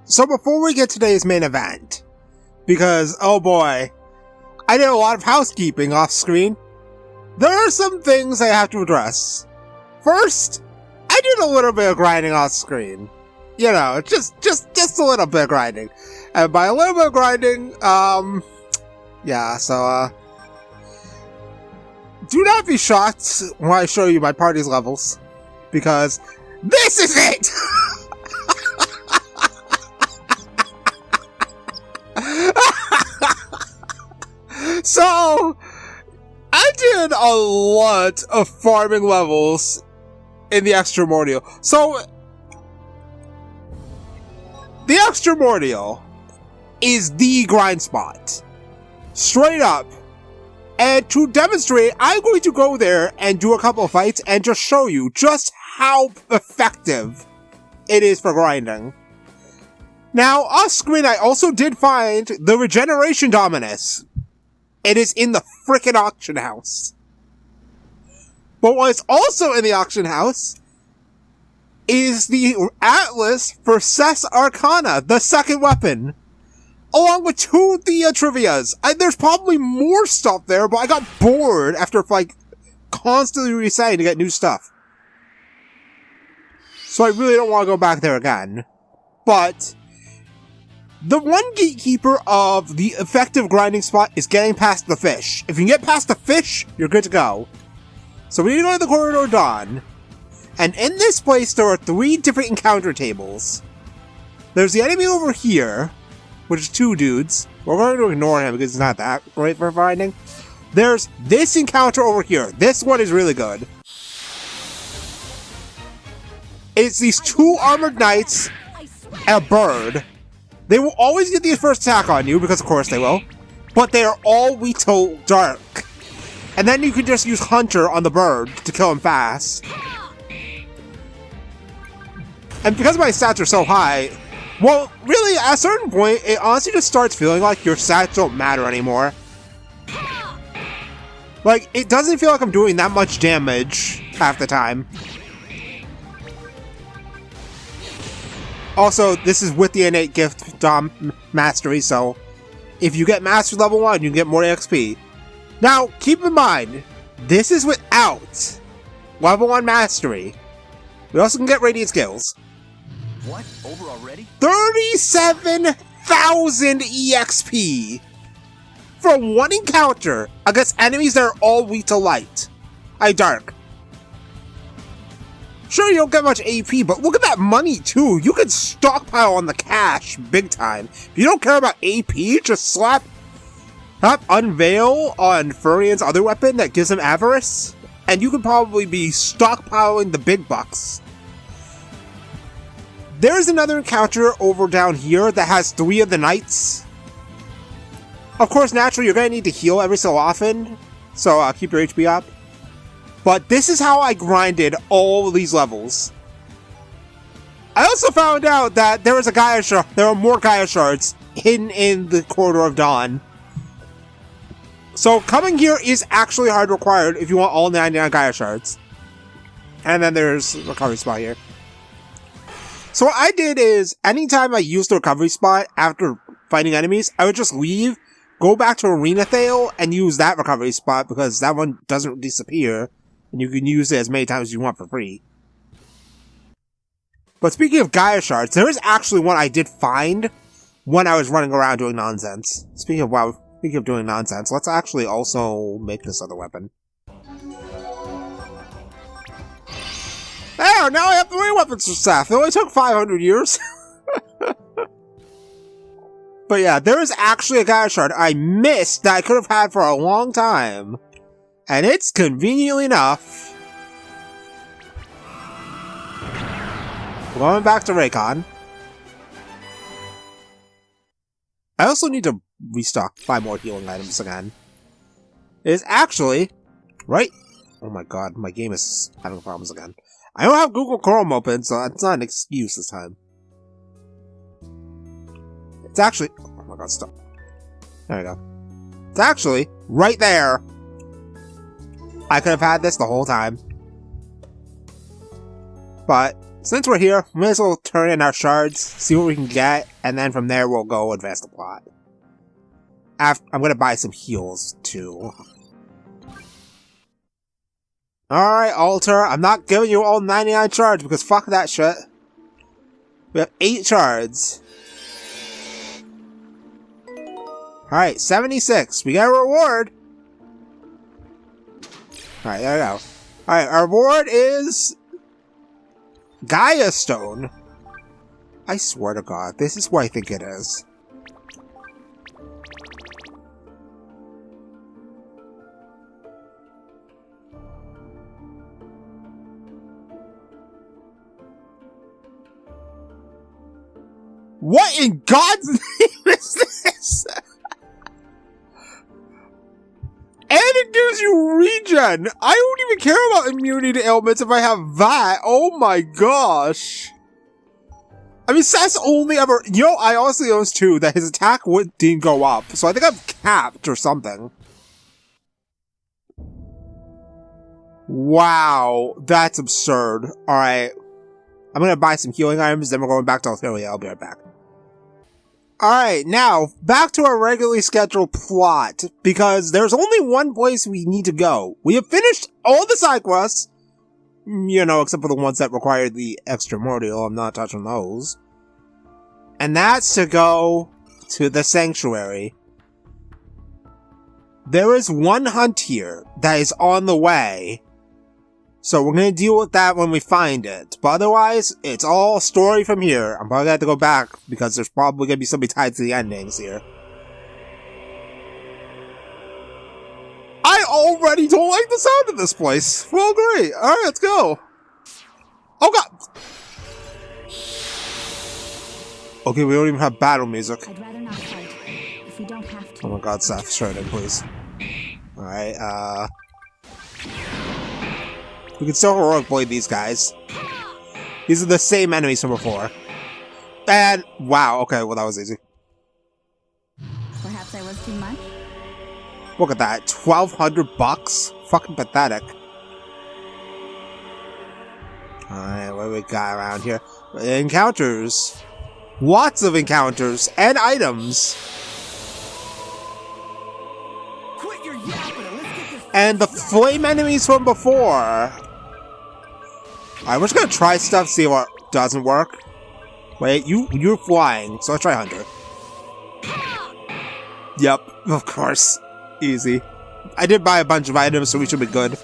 So before we get to today's main event, because, oh boy, I did a lot of housekeeping off screen, there are some things I have to address. First, I did a little bit of grinding off screen. You know, just a little bit of grinding. And by a little bit of grinding, yeah, so, do not be shocked when I show you my party's levels, because this is it! So, I did a lot of farming levels in the extramordial. So, the extramordial is the grind spot. Straight up. And to demonstrate, I'm going to go there and do a couple of fights and just show you just how effective it is for grinding. Now, off screen, I also did find the Regeneration Dominus. It is in the frickin' auction house. But what's also in the auction house is the Atlas for Cess Arcana, the second weapon. Along with 2 Theia trivias. There's probably more stuff there, but I got bored after, like, constantly resetting to get new stuff. So I really don't want to go back there again. But the one gatekeeper of the effective grinding spot is getting past the fish. If you can get past the fish, you're good to go. So we need to go to the Corridor of Dawn. And in this place, there are 3 different encounter tables. There's the enemy over here, which is 2 dudes. We're going to ignore him because it's not that great for finding. There's this encounter over here. This one is really good. It's these 2 armored knights and a bird. They will always get the first attack on you, because of course they will. But they are all weak to dark. And then you can just use Hunter on the bird to kill him fast. And because my stats are so high, well, really, at a certain point, it honestly just starts feeling like your stats don't matter anymore. Like, it doesn't feel like I'm doing that much damage half the time. Also, this is with the innate gift Dom Mastery, so if you get Mastery level 1, you can get more XP. Now, keep in mind, this is without level 1 Mastery. We also can get Radiant Skills. What? Over already? 37,000 EXP! For one encounter against enemies that are all weak to light. Dark. Sure, you don't get much AP, but look at that money, too. You can stockpile on the cash big time. If you don't care about AP, just slap Unveil on Furian's other weapon that gives him Avarice, and you can probably be stockpiling the big bucks. There's another encounter over down here that has 3 of the knights. Of course, naturally, you're going to need to heal every so often, so keep your HP up. But this is how I grinded all of these levels. I also found out that there are more Gaia shards hidden in the Corridor of Dawn. So coming here is actually hard required if you want all 99 Gaia shards. And then there's a recovery spot here. So what I did is, anytime I used the recovery spot after fighting enemies, I would just leave, go back to Arena Thale, and use that recovery spot because that one doesn't disappear. And you can use it as many times as you want for free. But speaking of Gaia shards, there is actually one I did find when I was running around doing nonsense. Speaking of doing nonsense, let's actually also make this other weapon. There, now I have 3 weapons for Seth. It only took 500 years. But yeah, there is actually a Gaia shard I missed that I could have had for a long time. And it's conveniently enough. We're going back to Raycon. I also need to restock 5 more healing items again. It's actually right. Oh my god, my game is having problems again. I don't have Google Chrome open, so that's not an excuse this time. It's actually. Oh my god, stop. There we go. It's actually right there. I could have had this the whole time. But Since we're here, we may as well turn in our shards, see what we can get, and then from there we'll go advance the plot. I'm gonna buy some heals, too. Alright, Alter, I'm not giving you all 99 shards, because fuck that shit. We have 8 shards. Alright, 76. We got a reward. Alright, there we go. Alright, our reward is... Gaia Stone. I swear to God, this is what I think it is. What in God's name is this? And it gives you regen! I don't even care about immunity to ailments if I have that! Oh my gosh! I mean, Seth's only ever... You know, I honestly noticed too that his attack didn't go up, so I think I'm capped or something. Wow, that's absurd. Alright. I'm gonna buy some healing items, then we're going back to Theia. I'll be right back. Alright, now, back to our regularly scheduled plot, because there's only one place we need to go. We have finished all the side quests, you know, except for the ones that require the extramortal. I'm not touching those. And that's to go to the Sanctuary. There is one hunt here that is on the way, so we're gonna deal with that when we find it. But otherwise, it's all story from here. I'm probably gonna have to go back, because there's probably gonna be somebody tied to the endings here. I already don't like the sound of this place! Well, great. Alright, let's go. Oh god! Okay, we don't even have battle music. I'd rather not fight, if we don't have to. Oh my god, Seth, shut it, please. Alright, we can still heroic blade these guys. These are the same enemies from before. And, wow, okay, well that was easy. Perhaps I was too much? Look at that, 1,200 bucks? Fucking pathetic. Alright, what do we got around here? Encounters. Lots of encounters and items. Quit your yapping and let's get this. And the flame enemies from before. Alright, we're just gonna try stuff, see what doesn't work. Wait, you're flying, so let's try Hunter. Yep, of course. Easy. I did buy a bunch of items, so we should be good.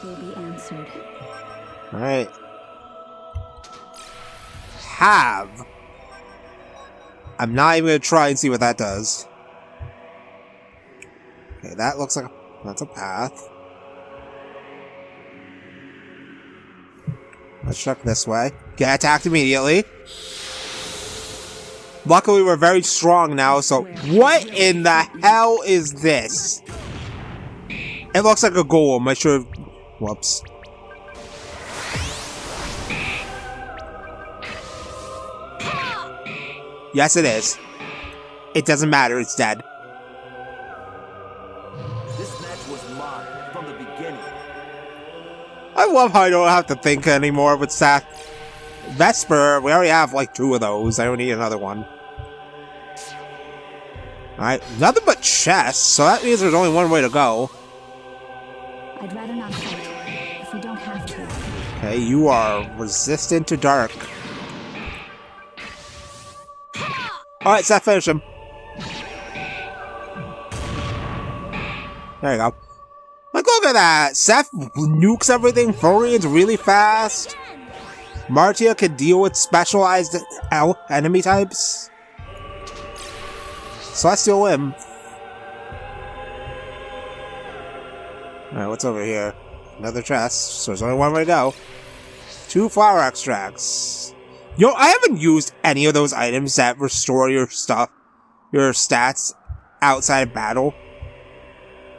Alright. Have. I'm not even gonna try and see what that does. Okay, that looks like that's a path. Let's check this way. Get attacked immediately. Luckily, we're very strong now, so... What in the hell is this? It looks like a golem. I should have... Whoops. Yes, it is. It doesn't matter. It's dead. This match was mine from the beginning. I love how I don't have to think anymore with Seth. Vesper, we already have like 2 of those. I don't need another one. Alright, nothing but chests, so that means there's only one way to go. I'd rather not fight, if we don't have to. Okay, you are resistant to dark. Alright, Seth, finish him. There you go. Like, look at that! Seth nukes everything, Furian's really fast. Martia can deal with specialized enemy types. Celestial Limb. Alright, what's over here? Another chest, so there's only one way to go. 2 flower extracts. Yo, I haven't used any of those items that restore your stuff, your stats, outside of battle.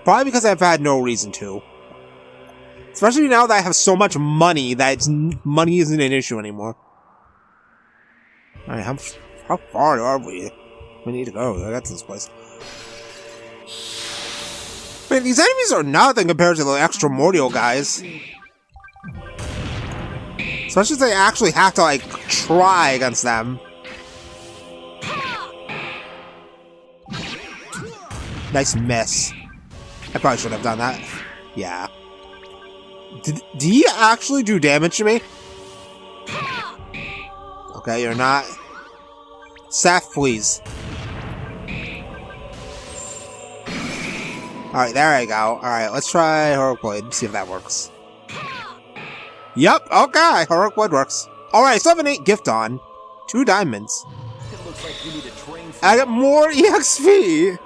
Probably because I've had no reason to. Especially now that I have so much money that money isn't an issue anymore. Alright, how far are we? We need to go. I got to this place. Man, these enemies are nothing compared to the extramortal guys. Especially if they actually have to, like, try against them. Nice miss. I probably should have done that. Yeah. Did he actually do damage to me? Okay, you're not. Saf, please. Alright, there I go. Alright, let's try Heroic Blade, see if that works. Yep, okay, Heroic Blade works. Alright, so I have an 8 gift on. 2 diamonds. It looks like you need to train I get more EXP!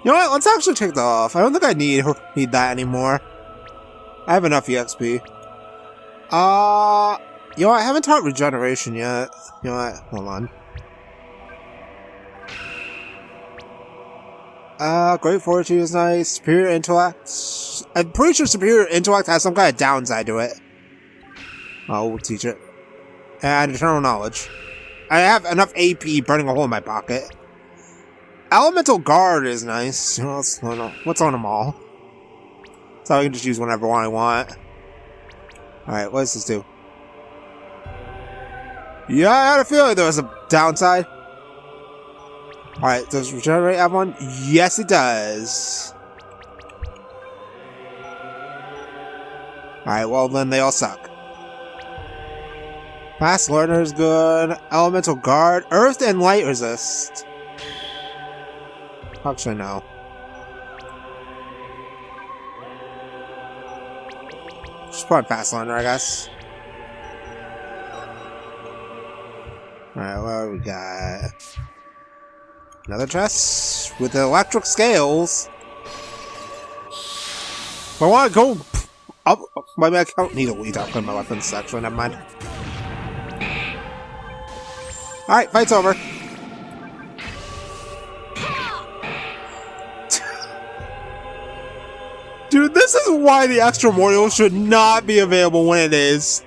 You know what, let's actually take that off. I don't think I need that anymore. I have enough EXP. You know what, I haven't taught regeneration yet. You know what, hold on. Great Fortitude is nice. Superior Intellect. I'm pretty sure Superior Intellect has some kind of downside to it. Oh, we'll teach it. And Eternal Knowledge. I have enough AP burning a hole in my pocket. Elemental Guard is nice. What's on them all? So I can just use whatever one I want. Alright, what does this do? Yeah, I had a feeling there was a downside. Alright, does Regenerate have one? Yes, it does. Alright, well then they all suck. Fast Learner is good. Elemental Guard. Earth and Light Resist. Actually, no. Just put on Fast Learner, I guess. Alright, what do we got? Another chest with the electric scales. If I want to go up, maybe I don't need a lead up in my weapons section. Never mind. Alright, fight's over. Dude, this is why the extra memorial should not be available when it is.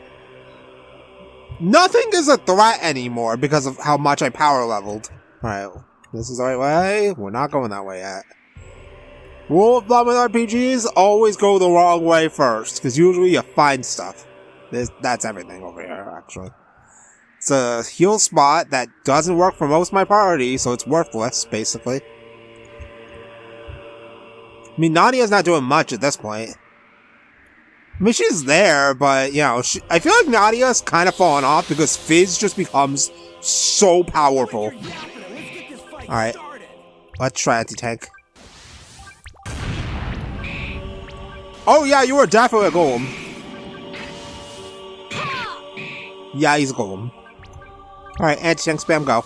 Nothing is a threat anymore because of how much I power leveled. Alright, this is the right way. We're not going that way yet. Rule of thumb with RPGs, always go the wrong way first, because usually you find stuff. That's everything over here, actually. It's a heal spot that doesn't work for most of my priorities, so it's worthless, basically. I mean, Nadia's not doing much at this point. I mean, she's there, but, you know, I feel like Nadia's kind of fallen off because Fizz just becomes so powerful. Alright, let's try anti-tank. Oh yeah, you were definitely a golem. Yeah, he's a golem. Alright, anti-tank spam, go.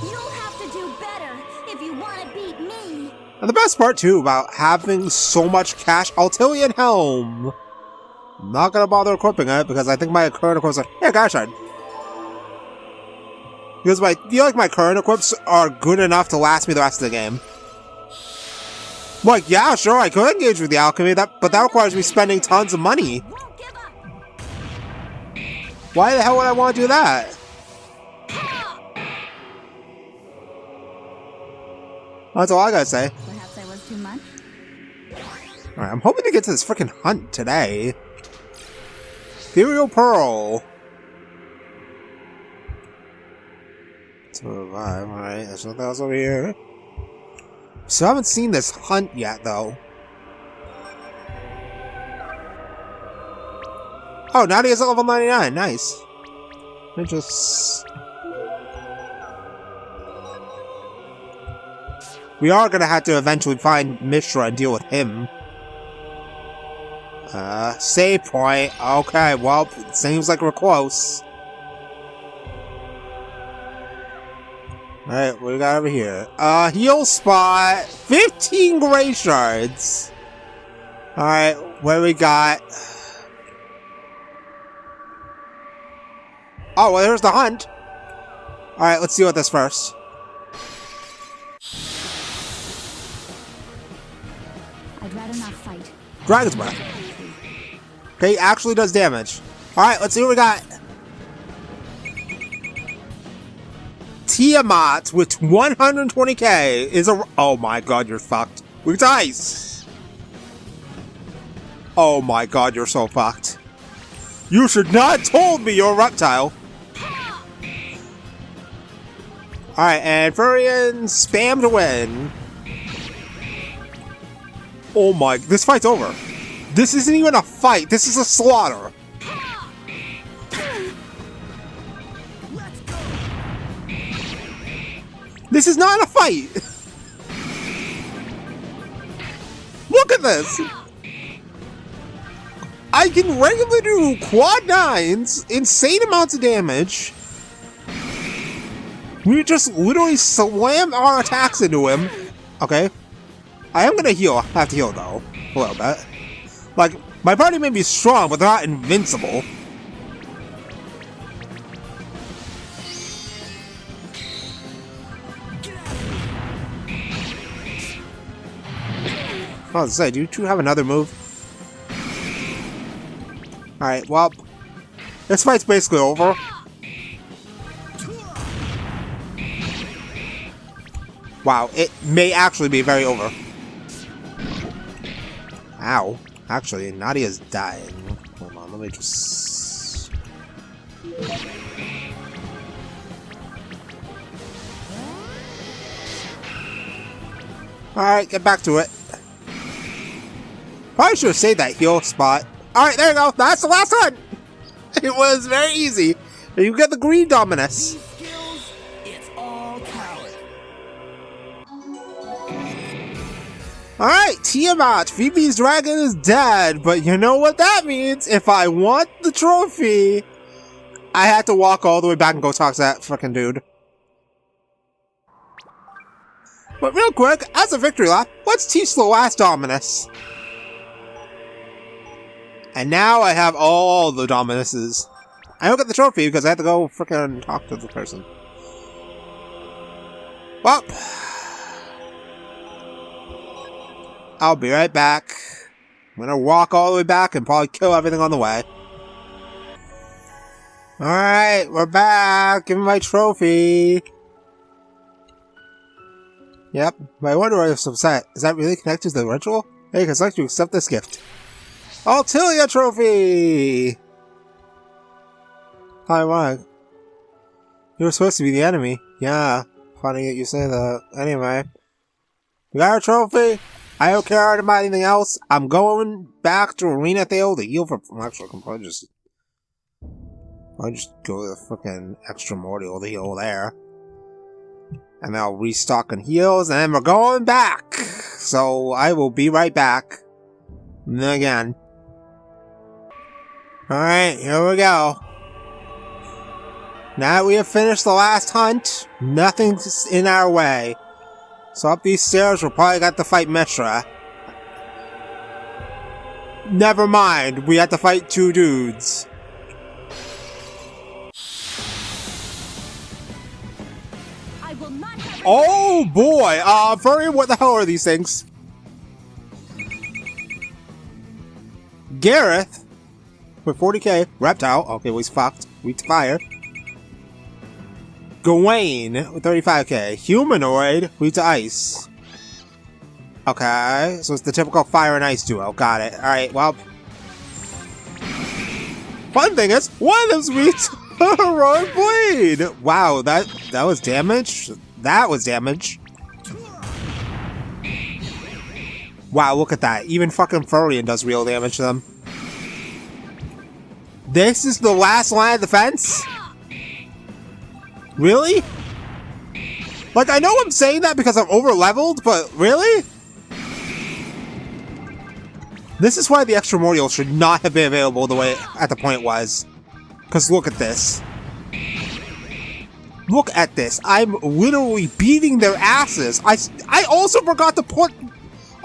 You'll have to do better if you want to beat me. And the best part, too, about having so much cash, Altilian Helm. I'm not gonna bother equipping it, because I think my current equips are... Yeah, Gosh Shard. Because I feel like my current equips are good enough to last me the rest of the game. Like, yeah, sure, I could engage with the alchemy, but that requires me spending tons of money. Won't give up. Why the hell would I want to do that? That's all I gotta say. Perhaps I was too much. Alright, I'm hoping to get to this freaking hunt today. Ethereal Pearl. Survive, alright, there's nothing else over here. So I haven't seen this hunt yet, though. Oh, Nadia's at level 99, nice. I just... We are gonna have to eventually find Mishra and deal with him. Save point. Okay, well, it seems like we're close. Alright, what we got over here? Heal spot. 15 gray shards. Alright, what do we got? Oh, well, there's the hunt. Alright, let's deal with this first. I'd rather not fight. Dragon's Breath. Okay, actually does damage. Alright, let's see what we got. Tiamat with 120k is a... Oh my god, you're fucked. Weak to ice. Oh my god, you're so fucked. You should not have told me you're a reptile. Alright, and Furion spam to win. Oh my, this fight's over. This isn't even a fight, this is a slaughter. This is not a fight. Look at this. I can regularly do quad 9s, insane amounts of damage. We just literally slam our attacks into him. Okay. I am gonna heal. I have to heal though. A little bit. Like, my party may be strong, but they're not invincible. I was gonna say, do you two have another move? Alright, well, this fight's basically over. Wow, it may actually be very over. Ow. Actually, Nadia's dying. Hold on, let me just... Alright, get back to it. Probably should have saved that heal spot. Alright, there you go. That's the last one. It was very easy. You get the green Dominus. Skills, it's all talent. Alright, Tiamat. Phoebe's dragon is dead. But you know what that means? If I want the trophy, I had to walk all the way back and go talk to that frickin' dude. But real quick, as a victory lap, let's teach the last Dominus. And now I have all the Dominuses. I don't get the trophy because I have to go frickin' talk to the person. Well, I'll be right back. I'm gonna walk all the way back and probably kill everything on the way. Alright, we're back. Give me my trophy. Yep, but I wonder why you're so upset. Is that really connected to the ritual? Hey, I'd like to accept this gift. Altilia trophy! Hi, Mike. You were supposed to be the enemy. Yeah, funny that you say that. Anyway, we got our trophy. I don't care about anything else. I'm going back to Arena Theia to heal for... Actually, I can probably just go to the frickin' extramortal to heal there. And then I'll restock on heals, and then we're going back! So, I will be right back. And then again. Alright, here we go. Now that we have finished the last hunt, nothing's in our way. So up these stairs, we'll probably got to fight Mitra. Never mind, we have to fight two dudes. I will not have Oh boy, Furry, what the hell are these things? Gareth, with 40k, Reptile, okay, well he's fucked, weak to fire. Gawain, with 35k, Humanoid, weak to ice. Okay, so it's the typical fire and ice duo, got it. Alright, well. Fun thing is, one of them's weak to Heroic Blade! Wow, that was damage? That was damage. Wow, look at that. Even fucking Furion does real damage to them. This is the last line of defense? Really? Like, I know I'm saying that because I'm over-leveled, but really? This is why the extramortal should not have been available the way at the point it was. Because look at this. Look at this. I'm literally beating their asses. I also forgot to put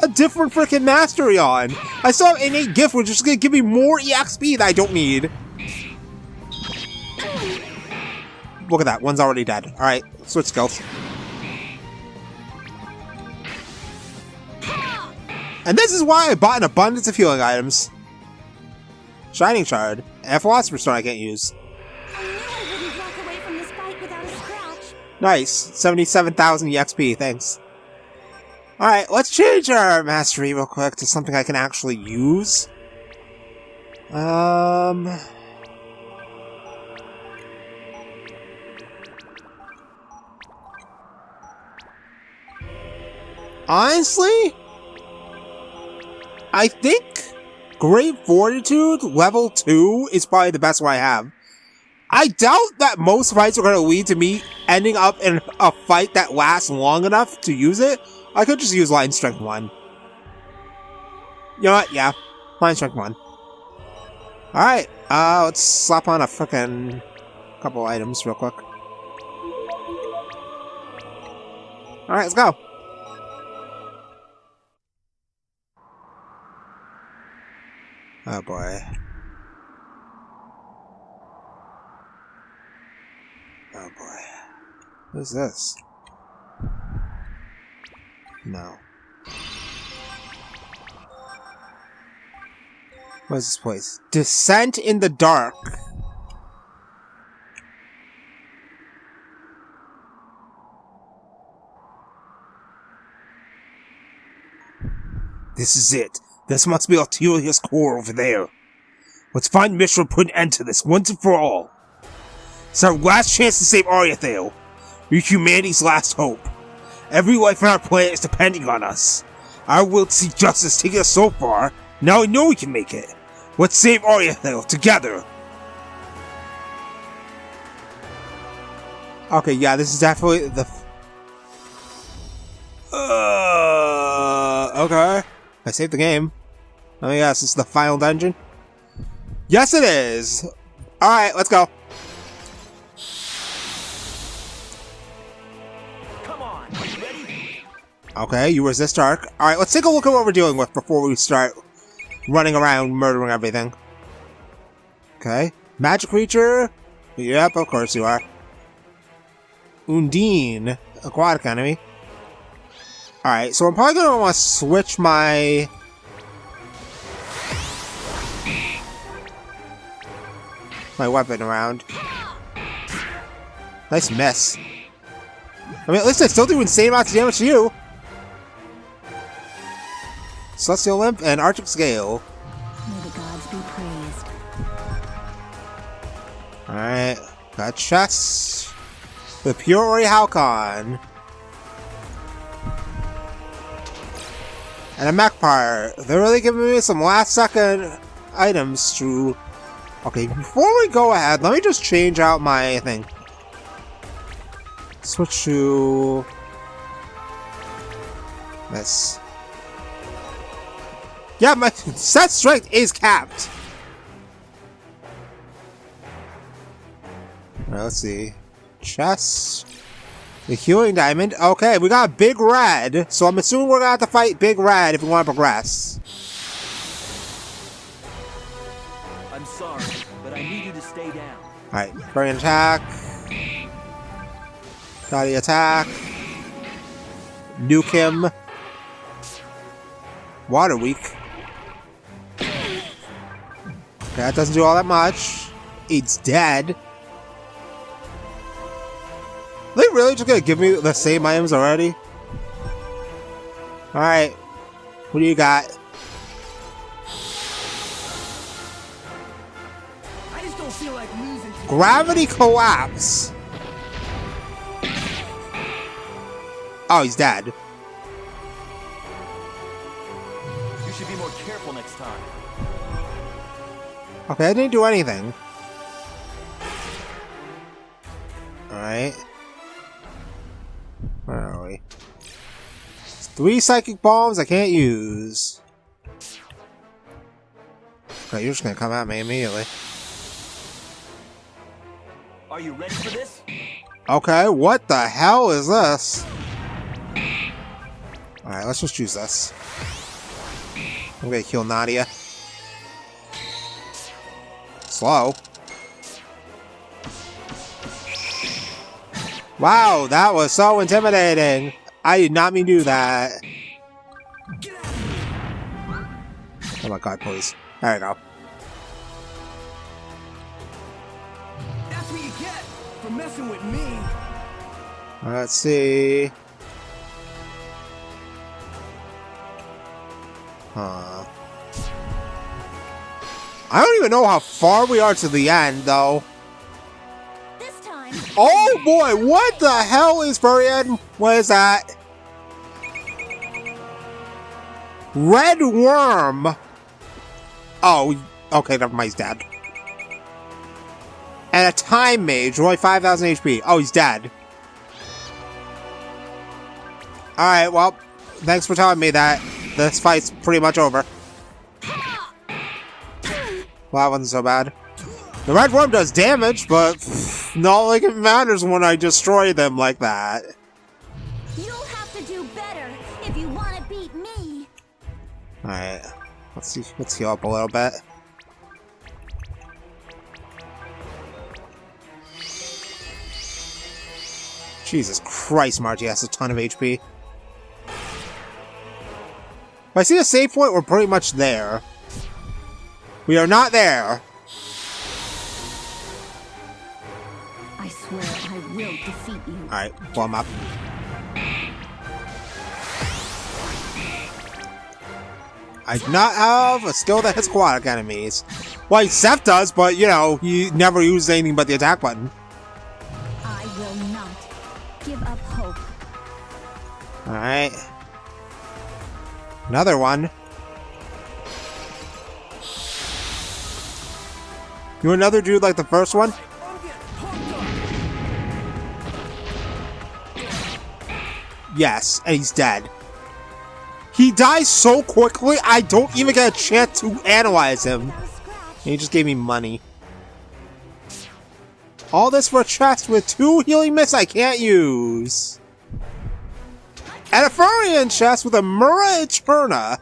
a different freaking mastery on. I saw an innate gift which is going to give me more EXP that I don't need. Look at that. One's already dead. Alright, switch skills. And this is why I bought an abundance of healing items. Shining Shard. And Philosopher's Stone I can't use. I knew I wouldn't walk away from this fight without a scratch. Nice. 77,000 EXP, thanks. Alright, let's change our mastery real quick to something I can actually use. Honestly, I think Great Fortitude level 2 is probably the best one I have. I doubt that most fights are going to lead to me ending up in a fight that lasts long enough to use it. I could just use Line Strength 1. You know what? Yeah. Line Strength 1. Alright, let's slap on a frickin' couple items real quick. Alright, let's go. Oh boy. Oh boy. Who's this? No. What is this place? Descent in the Dark. This is it. This must be Artelia's core over there. Let's find Mishra and put an end to this once and for all. It's our last chance to save Ariathale. We're humanity's last hope. Every life on our planet is depending on us. Our will to see justice taking us so far. Now we know we can make it. Let's save Ariathale together. Okay, yeah, this is definitely the... okay. I saved the game. Let me guess, this is the final dungeon? Yes, it is! Alright, let's go. Come on, are you ready? Okay, you resist dark. Alright, let's take a look at what we're dealing with before we start running around murdering everything. Okay. Magic creature? Yep, of course you are. Undine. Aquatic enemy. Alright, so I'm probably going to want to switch my... weapon around. Nice miss. I mean, at least I still do insane amounts of damage to you. Celestial Limp and Arctic Scale. May the gods be praised. Alright, got chest. The Pure Halcon. And a mech part. They're really giving me some last second items to... Okay, before we go ahead, let me just change out my thing. Switch to... this. Yeah, my set strength is capped. Alright, let's see. Chest. The healing diamond. Okay, we got Big Red. So I'm assuming we're gonna have to fight Big Red if we want to progress. I'm sorry, but I need you to stay down. Alright, burning attack. Body attack. Nuke him. Water weak. Okay, that doesn't do all that much. It's dead. Are they really just gonna give me the same items already? Alright. What do you got? I just don't feel like losing. Gravity collapse. Oh, he's dead. You should be more careful next time. Okay, I didn't do anything. Alright. Where are we? 3 psychic bombs I can't use. Okay, you're just gonna come at me immediately. Are you ready for this? Okay, what the hell is this? Alright, let's just use this. I'm gonna kill Nadia. Slow. Wow, that was so intimidating. I did not mean to do that. Oh my god, please. There we go. That's what you get for messing with me. Let's see. Huh. I don't even know how far we are to the end, though. This time. Oh boy, what the hell is Furion? What is that? Red Worm! Oh, okay, never mind, he's dead. And a Time Mage, only 5,000 HP. Oh, he's dead. Alright, well, thanks for telling me that. This fight's pretty much over. Well, that wasn't so bad. The Red Worm does damage, but not like it matters when I destroy them like that. You'll have to do better if you want to beat me. Alright, let's heal up a little bit. Jesus Christ, Margie has a ton of HP. If I see a save point, we're pretty much there. We are not there. I swear I will defeat you. Alright, blow him up. I do not have a skill that hits aquatic enemies. Well, Seth does, but, you know, he never uses anything but the attack button. I will not give up hope. Alright. Another one. You another dude like the first one? Yes, and he's dead. He dies so quickly, I don't even get a chance to analyze him. Without a scratch. He just gave me money. All this for a chest with 2 healing myths I can't use. And a Furion chest with a Mura Eterna.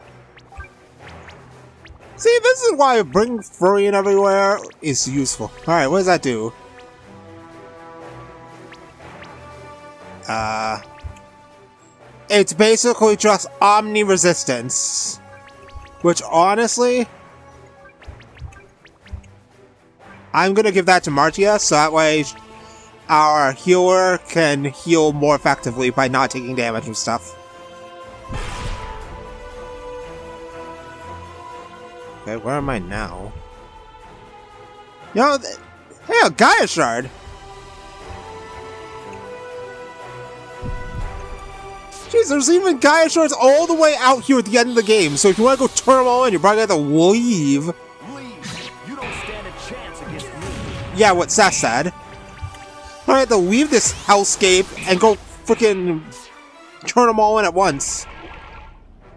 See, this is why bringing Furion everywhere is useful. Alright, what does that do? It's basically just omni-resistance. Which, honestly, I'm gonna give that to Martia, so that way our healer can heal more effectively by not taking damage and stuff. Okay, where am I now? Yo, hey, a Gaia Shard! Jeez, there's even Gaia Shards all the way out here at the end of the game, so if you want to go turn them all in, you're probably gonna have to leave. Leave. You don't stand a chance against me. Yeah, what Seth said. I have to leave this hellscape and go freaking turn them all in at once.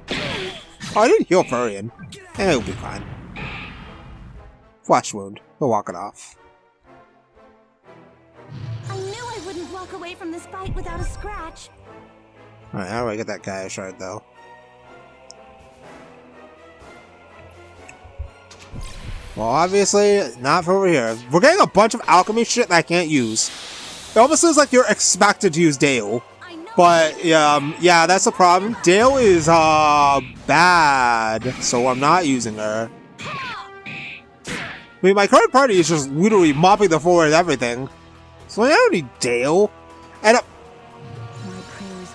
Oh, I didn't heal Furion. It'll be fine. Flesh wound. We'll walk it off. I knew I wouldn't walk away from this fight without a scratch. Alright, how do I get that Gaia Shard, though? Well, obviously, not for over here. We're getting a bunch of alchemy shit that I can't use. It almost feels like you're expected to use Dale. But, yeah, that's the problem. Dale is, bad, so I'm not using her. I mean, my current party is just literally mopping the floor and everything. So I don't need Dale. And,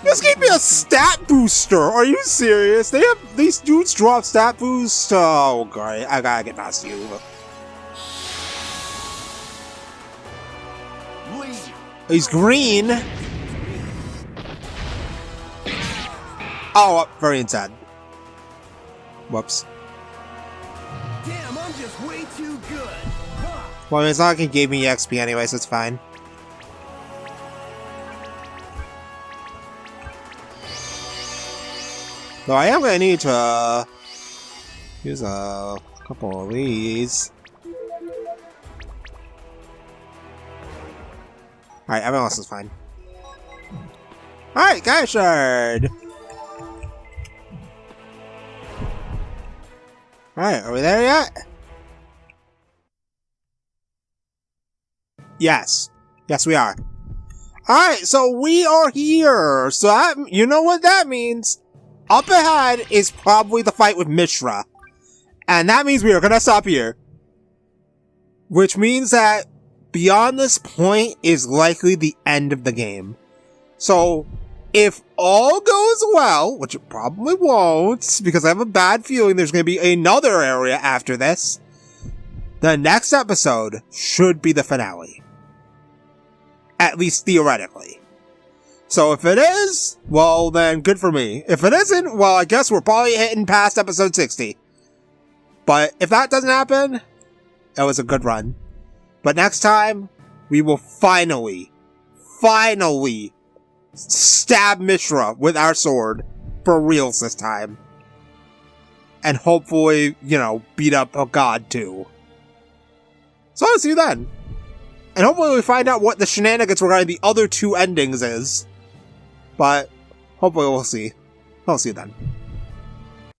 this gave me a stat booster! Are you serious? These dudes drop stat boosts? Oh, great. I gotta get past you. He's green. Oh, very inside. Whoops. Damn, I'm just way too good. Well, I mean, it's not like he gave me XP anyway, so it's fine. Though I am gonna need to use a couple of these. Alright, everyone else is fine. Alright, Gaia Shard! Alright, are we there yet? Yes. Yes, we are. Alright, so we are here! So that, you know what that means? Up ahead is probably the fight with Mishra. And that means we are gonna stop here. Which means that beyond this point is likely the end of the game. So, if all goes well, which it probably won't, because I have a bad feeling there's going to be another area after this, the next episode should be the finale. At least theoretically. So if it is, well then good for me. If it isn't, well I guess we're probably hitting past episode 60. But if that doesn't happen, it was a good run. But next time, we will finally stab Mishra with our sword. For reals this time. And hopefully, beat up a god too. So I'll see you then. And hopefully we find out what the shenanigans regarding the other two endings is. But hopefully we'll see. I'll see you then.